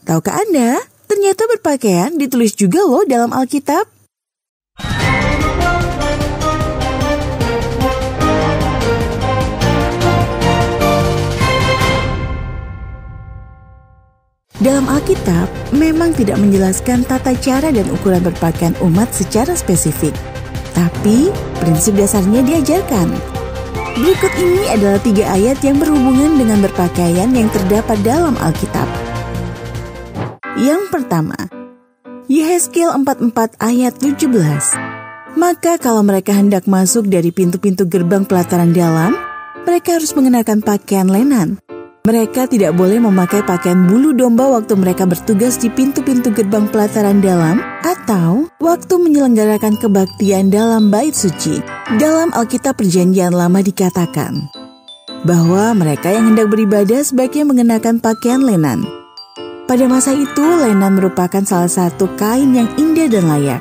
Tahukah Anda, ternyata berpakaian ditulis juga loh dalam Alkitab. Dalam Alkitab, memang tidak menjelaskan tata cara dan ukuran berpakaian umat secara spesifik. Tapi, prinsip dasarnya diajarkan. Berikut ini adalah 3 ayat yang berhubungan dengan berpakaian yang terdapat dalam Alkitab. Yang pertama, Yehezkiel 44 ayat 17. Maka kalau mereka hendak masuk dari pintu-pintu gerbang pelataran dalam, mereka harus mengenakan pakaian lenan. Mereka tidak boleh memakai pakaian bulu domba waktu mereka bertugas di pintu-pintu gerbang pelataran dalam atau waktu menyelenggarakan kebaktian dalam bait suci. Dalam Alkitab Perjanjian Lama dikatakan bahwa mereka yang hendak beribadah sebaiknya mengenakan pakaian lenan. Pada masa itu, lenan merupakan salah satu kain yang indah dan layak.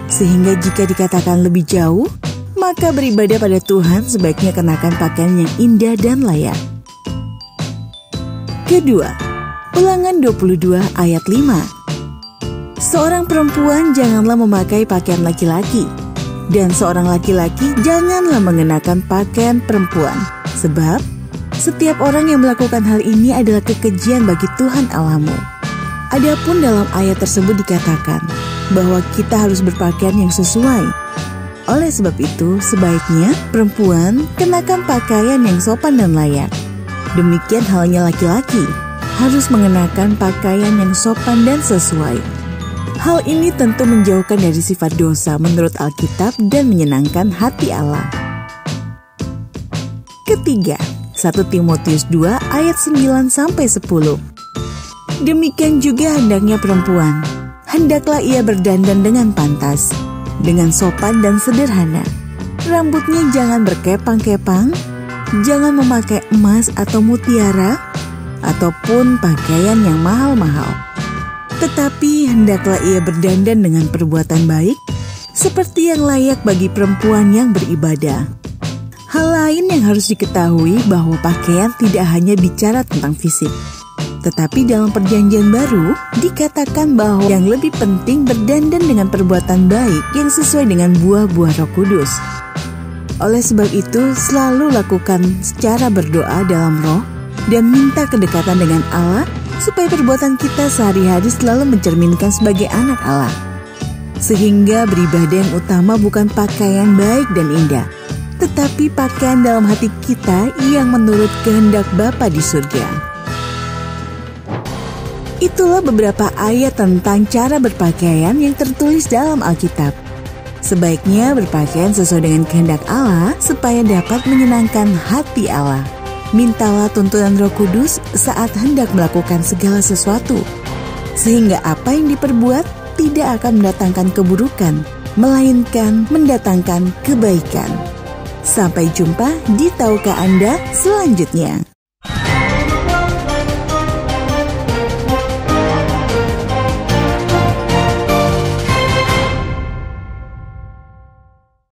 Sehingga jika dikatakan lebih jauh, maka beribadah pada Tuhan sebaiknya kenakan pakaian yang indah dan layak. Kedua, Ulangan 22 ayat 5. Seorang perempuan janganlah memakai pakaian laki-laki, dan seorang laki-laki janganlah mengenakan pakaian perempuan. Sebab, setiap orang yang melakukan hal ini adalah kekejian bagi Tuhan Allahmu. Adapun dalam ayat tersebut dikatakan bahwa kita harus berpakaian yang sesuai. Oleh sebab itu, sebaiknya perempuan kenakan pakaian yang sopan dan layak. Demikian halnya laki-laki, harus mengenakan pakaian yang sopan dan sesuai. Hal ini tentu menjauhkan dari sifat dosa menurut Alkitab dan menyenangkan hati Allah. Ketiga, 1 Timotius 2 ayat 9-10. Demikian juga hendaknya perempuan. Hendaklah ia berdandan dengan pantas, dengan sopan dan sederhana. Rambutnya jangan berkepang-kepang, jangan memakai emas atau mutiara, ataupun pakaian yang mahal-mahal. Tetapi hendaklah ia berdandan dengan perbuatan baik, seperti yang layak bagi perempuan yang beribadah. Hal lain yang harus diketahui bahwa pakaian tidak hanya bicara tentang fisik. Tetapi dalam Perjanjian Baru dikatakan bahwa yang lebih penting berdandan dengan perbuatan baik yang sesuai dengan buah-buah Roh Kudus. Oleh sebab itu, selalu lakukan secara berdoa dalam roh dan minta kedekatan dengan Allah supaya perbuatan kita sehari-hari selalu mencerminkan sebagai anak Allah. Sehingga beribadah yang utama bukan pakaian baik dan indah, tetapi pakaian dalam hati kita yang menurut kehendak Bapa di surga. Itulah beberapa ayat tentang cara berpakaian yang tertulis dalam Alkitab. Sebaiknya berpakaian sesuai dengan kehendak Allah supaya dapat menyenangkan hati Allah. Mintalah tuntunan Roh Kudus saat hendak melakukan segala sesuatu, sehingga apa yang diperbuat tidak akan mendatangkan keburukan, melainkan mendatangkan kebaikan. Sampai jumpa di Tahukah Anda selanjutnya.